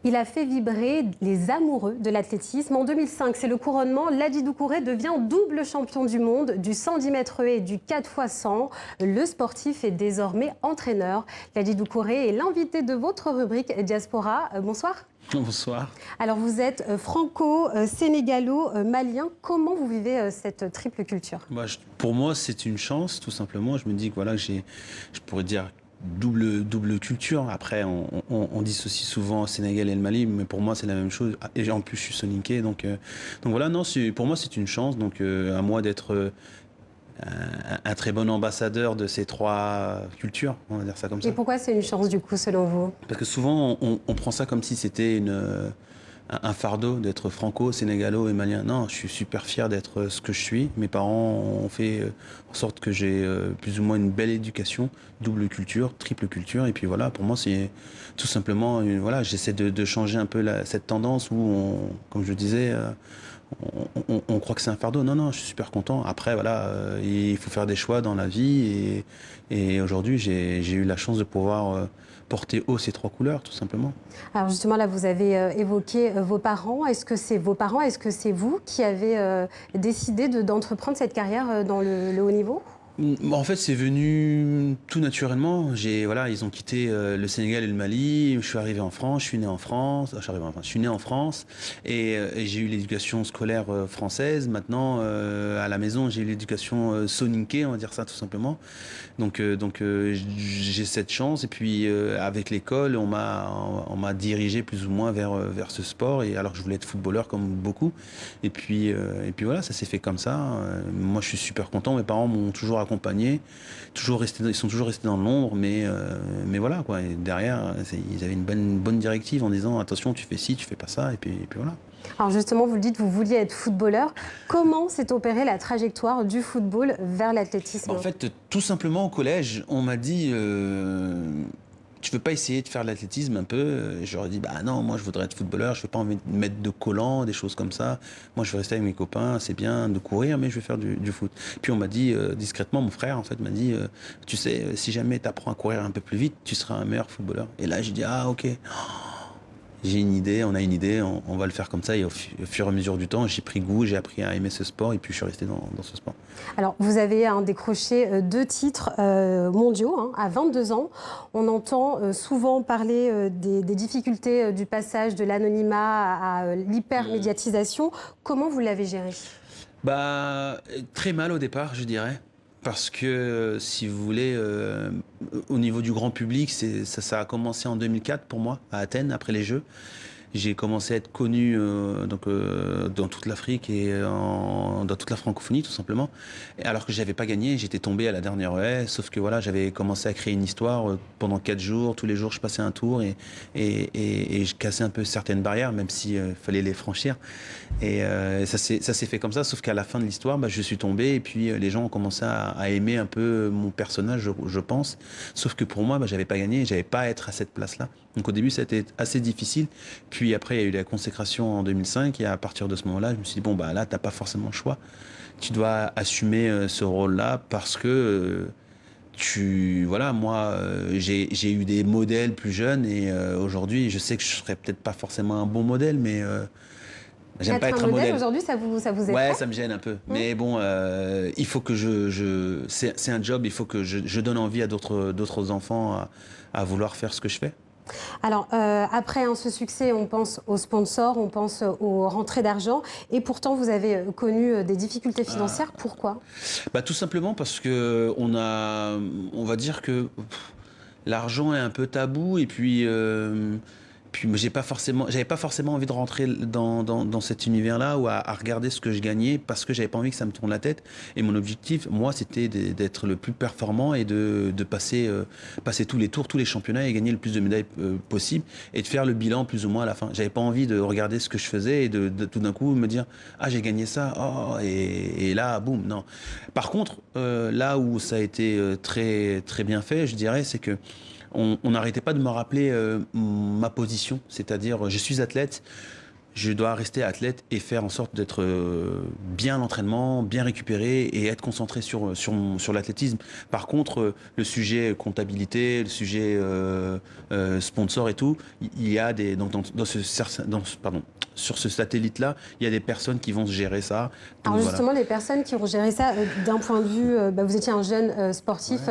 Il a fait vibrer les amoureux de l'athlétisme. En 2005, c'est le couronnement. Ladji Doucouré devient double champion du monde du 110 mètres haies et du 4x100. Le sportif est désormais entraîneur. Ladji Doucouré est l'invité de votre rubrique Diaspora. Bonsoir. Bonsoir. Alors vous êtes franco-sénégalo-malien. Comment vous vivez cette triple culture? Pour moi, c'est une chance, tout simplement. Je me dis que voilà, je pourrais dire double culture. Après, on dissocie souvent Sénégal et le Mali, mais pour moi, c'est la même chose. Et en plus, je suis soninké, donc voilà. Non, pour moi, c'est une chance. Donc à moi d'être un très bon ambassadeur de ces trois cultures, on va dire ça comme ça. Et pourquoi c'est une chance du coup, selon vous? Parce que souvent, on prend ça comme si c'était un fardeau d'être franco, sénégalo et malien. Non, je suis super fier d'être ce que je suis. Mes parents ont fait en sorte que j'ai plus ou moins une belle éducation, double culture, triple culture. Et puis voilà, pour moi, c'est tout simplement, voilà, j'essaie de changer un peu cette tendance où, comme je disais, on croit que c'est un fardeau. Non, non, je suis super content. Après, voilà, il faut faire des choix dans la vie. Et aujourd'hui, j'ai eu la chance de pouvoir porter haut ces trois couleurs, tout simplement. Alors justement, là, vous avez évoqué vos parents. Est-ce que c'est vos parents, est-ce que c'est vous qui avez décidé d'entreprendre cette carrière dans le haut niveau? En fait, c'est venu tout naturellement. Voilà, ils ont quitté le Sénégal et le Mali. Je suis arrivé en France, je suis né en France. Je suis né en France et j'ai eu l'éducation scolaire française. Maintenant, à la maison, j'ai eu l'éducation soninké, on va dire ça tout simplement. Donc j'ai cette chance. Et puis avec l'école, on m'a dirigé plus ou moins vers ce sport. Et alors que je voulais être footballeur comme beaucoup. Et puis voilà, ça s'est fait comme ça. Moi, je suis super content. Mes parents m'ont toujours accompagné, ils sont toujours restés dans l'ombre, mais voilà quoi. Et derrière, ils avaient une bonne directive en disant attention, tu fais ci, tu fais pas ça, et puis voilà. Alors justement, vous le dites, vous vouliez être footballeur. Comment s'est opérée la trajectoire du football vers l'athlétisme? En fait, tout simplement au collège, on m'a dit tu veux pas essayer de faire de l'athlétisme un peu? J'aurais dit bah non, moi je voudrais être footballeur, je n'ai pas envie de mettre de collants, des choses comme ça. Moi je veux rester avec mes copains, c'est bien de courir, mais je vais faire du foot. Puis on m'a dit discrètement, mon frère en fait m'a dit tu sais, si jamais tu apprends à courir un peu plus vite, tu seras un meilleur footballeur. Et là j'ai dit ah ok. J'ai une idée, on a une idée, on va le faire comme ça. Et au fur et à mesure du temps, j'ai pris goût, j'ai appris à aimer ce sport et puis je suis resté dans ce sport. Alors, vous avez décroché 2 titres mondiaux à 22 ans. On entend souvent parler des difficultés du passage de l'anonymat à l'hypermédiatisation. Comment vous l'avez géré? Très mal au départ, je dirais. Parce que, si vous voulez, au niveau du grand public, ça a commencé en 2004 pour moi, à Athènes, après les Jeux. J'ai commencé à être connu dans toute l'Afrique et dans toute la francophonie, tout simplement. Et alors que je n'avais pas gagné, j'étais tombé à la dernière haie, sauf que voilà, j'avais commencé à créer une histoire pendant 4 jours. Tous les jours, je passais un tour et je cassais un peu certaines barrières, même s'il fallait les franchir. Et ça s'est fait comme ça, sauf qu'à la fin de l'histoire, je suis tombé et puis les gens ont commencé à aimer un peu mon personnage, je pense. Sauf que pour moi, j'avais pas gagné, j'avais pas à être à cette place-là. Donc au début, ça a été assez difficile. Puis après, il y a eu la consécration en 2005 et à partir de ce moment-là, je me suis dit, bon, là, t'as pas forcément le choix. Tu dois assumer ce rôle-là parce que voilà, moi, j'ai eu des modèles plus jeunes et aujourd'hui, je sais que je serais peut-être pas forcément un bon modèle, mais j'aime pas être un modèle. Aujourd'hui, ça vous effraie? Ouais, ça me gêne un peu. Mais bon, il faut que c'est un job, il faut que je donne envie à d'autres enfants à vouloir faire ce que je fais. Alors, après ce succès, on pense aux sponsors, on pense aux rentrées d'argent. Et pourtant, vous avez connu des difficultés financières. Pourquoi? Tout simplement parce que on va dire que l'argent est un peu tabou et puis j'avais pas forcément envie de rentrer dans cet univers-là ou à regarder ce que je gagnais parce que j'avais pas envie que ça me tourne la tête. Et mon objectif, moi, c'était d'être le plus performant et de passer tous les tours, tous les championnats et gagner le plus de médailles possible et de faire le bilan plus ou moins à la fin. J'avais pas envie de regarder ce que je faisais et de tout d'un coup me dire ah j'ai gagné ça, oh, et là boum, non. Par contre, là où ça a été très très bien fait, je dirais, c'est que on n'arrêtait pas de me rappeler ma position, c'est-à-dire je suis athlète, je dois rester athlète et faire en sorte d'être bien à l'entraînement, bien récupéré et être concentré sur l'athlétisme. Par contre, le sujet comptabilité, le sujet sponsor et tout, il y a des pardon, sur ce satellite-là, il y a des personnes qui vont se gérer ça. Donc, Alors justement, les personnes qui ont géré ça d'un point de vue, vous étiez un jeune sportif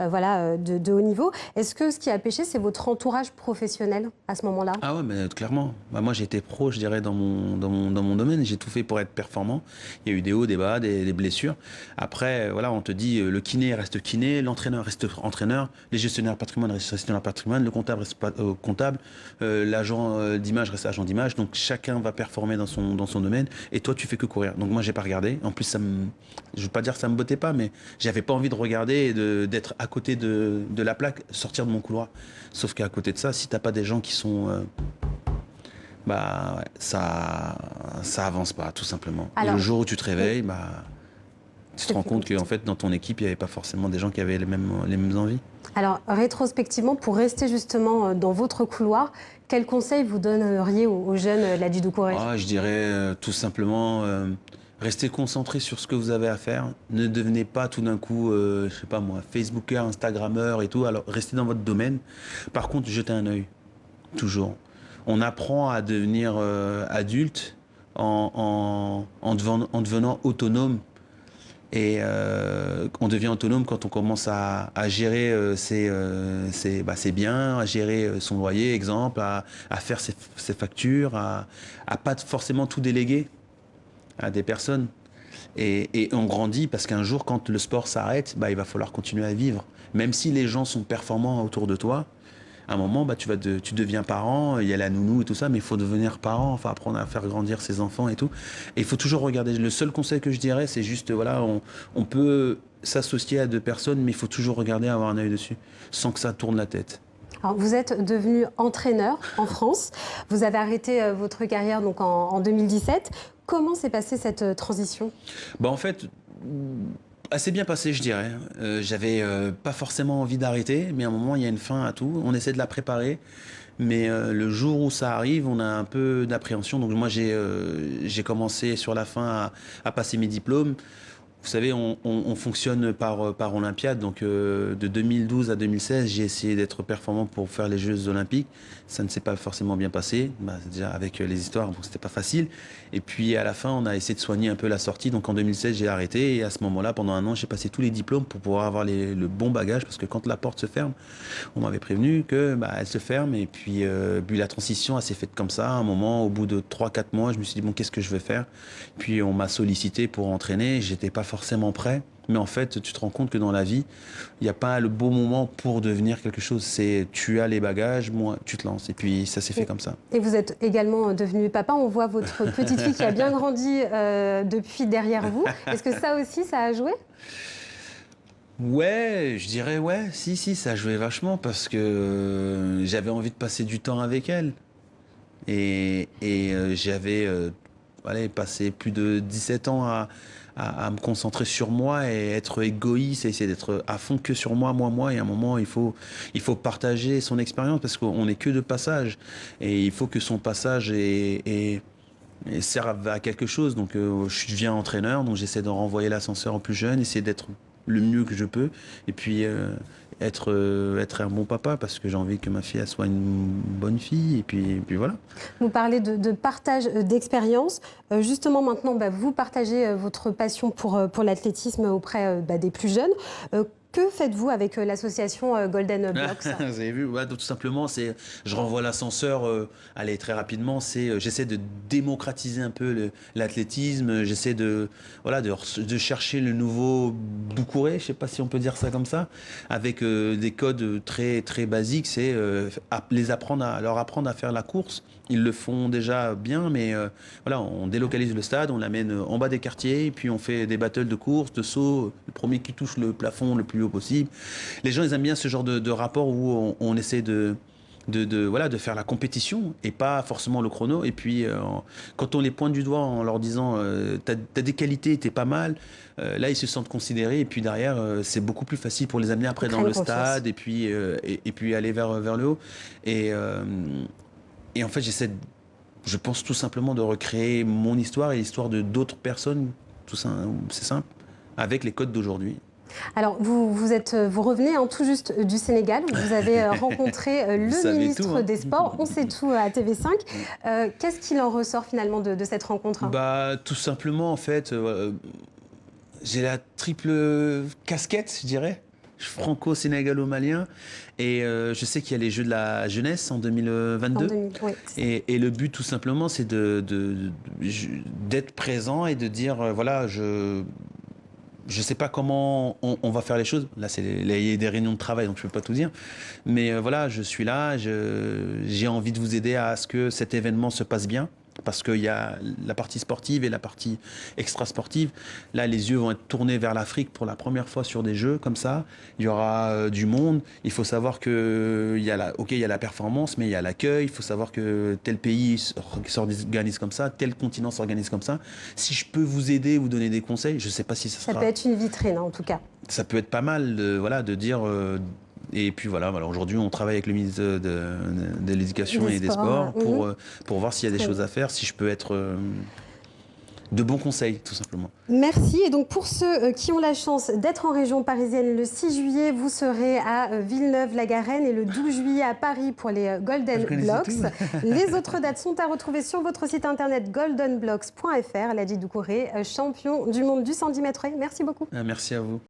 voilà, de haut niveau. Est-ce que ce qui a pêché, c'est votre entourage professionnel à ce moment-là? Ah ouais, mais clairement. Bah, moi, j'ai été pro, je dirais, dans mon domaine. J'ai tout fait pour être performant. Il y a eu des hauts, des bas, des blessures. Après, voilà, on te dit, le kiné reste kiné, l'entraîneur reste entraîneur, les gestionnaires patrimoine restent gestionnaires patrimoine, le comptable reste comptable, l'agent d'image reste agent d'image. Donc, chacun va performer dans son domaine. Et toi, tu fais que courir. Donc, moi, j'ai pas regardé. En plus, je veux pas dire que ça me bottait pas, mais j'avais pas envie de regarder et d'être à côté de la plaque, sortir de mon couloir. Sauf qu'à côté de ça, si t'as pas des gens qui sont bah ouais, ça avance pas tout simplement. Alors, et le jour où tu te réveilles, bah tu te rends compte qu'en fait dans ton équipe il n'y avait pas forcément des gens qui avaient les mêmes envies. alors, rétrospectivement, pour rester justement dans votre couloir, quels conseils vous donneriez aux jeunes Ladji Doucouré? Ah, je dirais tout simplement restez concentré sur ce que vous avez à faire. Ne devenez pas tout d'un coup, je sais pas moi, Facebooker, Instagrammeur et tout. Alors restez dans votre domaine. Par contre, jetez un œil toujours. On apprend à devenir adulte en devenant autonome. Et on devient autonome quand on commence à gérer ses biens, à gérer son loyer, exemple, à faire ses factures, à pas forcément tout déléguer à des personnes. Et on grandit parce qu'un jour, quand le sport s'arrête, bah, il va falloir continuer à vivre. Même si les gens sont performants autour de toi, à un moment, bah, tu deviens parent, il y a la nounou et tout ça, mais il faut devenir parent, enfin apprendre à faire grandir ses enfants et tout. Et il faut toujours regarder. Le seul conseil que je dirais, c'est juste, voilà, on peut s'associer à deux personnes, mais il faut toujours regarder, avoir un œil dessus, sans que ça tourne la tête. Alors, vous êtes devenu entraîneur en France. Vous avez arrêté votre carrière donc, en 2017. Comment s'est passée cette transition? Bah, en fait, assez bien passé, je dirais. J'avais pas forcément envie d'arrêter, mais à un moment, il y a une fin à tout. On essaie de la préparer, mais le jour où ça arrive, on a un peu d'appréhension. Donc moi, j'ai commencé sur la fin à passer mes diplômes. Vous savez, on fonctionne par Olympiade. Donc, de 2012 à 2016, j'ai essayé d'être performant pour faire les Jeux Olympiques. Ça ne s'est pas forcément bien passé. Bah, déjà, avec les histoires, bon, c'était pas facile. Et puis, à la fin, on a essayé de soigner un peu la sortie. Donc, en 2016, j'ai arrêté. Et à ce moment-là, pendant un an, j'ai passé tous les diplômes pour pouvoir avoir le bon bagage. Parce que quand la porte se ferme, on m'avait prévenu que bah, elle se ferme. Et puis, la transition, elle s'est faite comme ça. À un moment, au bout de 3-4 mois, je me suis dit, bon, qu'est-ce que je vais faire? Puis, on m'a sollicité pour entraîner. J'étais pas forcément prêt, mais en fait, tu te rends compte que dans la vie, il n'y a pas le beau moment pour devenir quelque chose. C'est tu as les bagages, moi, tu te lances. Et puis, ça s'est fait comme ça. Et vous êtes également devenu papa. On voit votre petite fille qui a bien grandi depuis derrière vous. Est-ce que ça aussi, ça a joué? Ouais, je dirais ouais, si, ça a joué vachement parce que j'avais envie de passer du temps avec elle. Et j'avais allez, passé plus de 17 ans à me concentrer sur moi et être égoïste et essayer d'être à fond que sur moi. Et à un moment, il faut partager son expérience parce qu'on n'est que de passage. Et il faut que son passage serve à quelque chose. Donc, je deviens entraîneur, donc j'essaie de renvoyer l'ascenseur aux plus jeunes, essayer d'être le mieux que je peux. Et puis, être un bon papa parce que j'ai envie que ma fille elle soit une bonne fille. Et puis voilà. Vous parlez de partage d'expérience. Justement, maintenant, vous partagez votre passion pour l'athlétisme auprès des plus jeunes. Que faites-vous avec l'association Golden Blocks? Vous avez vu, ouais, tout simplement, je renvoie l'ascenseur, allez, très rapidement, j'essaie de démocratiser un peu l'athlétisme, j'essaie de chercher le nouveau Doucouré, je sais pas si on peut dire ça comme ça, avec des codes très, très basiques, c'est leur apprendre à faire la course. Ils le font déjà bien, mais voilà, on délocalise le stade, on l'amène en bas des quartiers, et puis on fait des battles de course, de saut, le premier qui touche le plafond le plus haut possible. Les gens, ils aiment bien ce genre de rapport où on essaie de faire la compétition et pas forcément le chrono. Et puis, quand on les pointe du doigt en leur disant t'as des qualités, t'es pas mal, là, ils se sentent considérés. Et puis derrière, c'est beaucoup plus facile pour les amener après dans le stade et puis aller vers le haut. Et en fait, j'essaie Je pense tout simplement de recréer mon histoire et l'histoire de d'autres personnes, tout ça, c'est simple, avec les codes d'aujourd'hui. Alors, vous revenez tout juste du Sénégal. Vous avez rencontré le ministre tout, hein. des Sports. On sait tout à TV5. Qu'est-ce qu'il en ressort finalement de cette rencontre? Bah, tout simplement, en fait, j'ai la triple casquette, je dirais. Je suis franco-sénégalo-malien. Et je sais qu'il y a les Jeux de la jeunesse en 2022. Oui. Et le but, tout simplement, c'est d'être présent et de dire, voilà, je sais pas comment on va faire les choses. Là, il y a des réunions de travail, donc je ne peux pas tout dire. Mais voilà, je suis là, j'ai envie de vous aider à ce que cet événement se passe bien. Parce qu'il y a la partie sportive et la partie extra-sportive. Là, les yeux vont être tournés vers l'Afrique pour la première fois sur des jeux comme ça. Il y aura du monde. Il faut savoir qu'il y a il y a la performance, mais il y a l'accueil. Il faut savoir que tel pays s'organise comme ça, tel continent s'organise comme ça. Si je peux vous aider, vous donner des conseils, je ne sais pas si ça sera... Ça peut être une vitrine, en tout cas. Ça peut être pas mal de dire... Et puis voilà, aujourd'hui on travaille avec le ministre de l'Éducation et des Sports pour voir s'il y a des choses à faire, si je peux être de bons conseils tout simplement. Merci. Et donc pour ceux qui ont la chance d'être en région parisienne, le 6 juillet, vous serez à Villeneuve-la-Garenne et le 12 juillet à Paris pour les Golden Blocks. Les autres dates sont à retrouver sur votre site internet goldenblocks.fr. Ladji Doucouré, champion du monde du 110 mètres. Merci beaucoup. Merci à vous.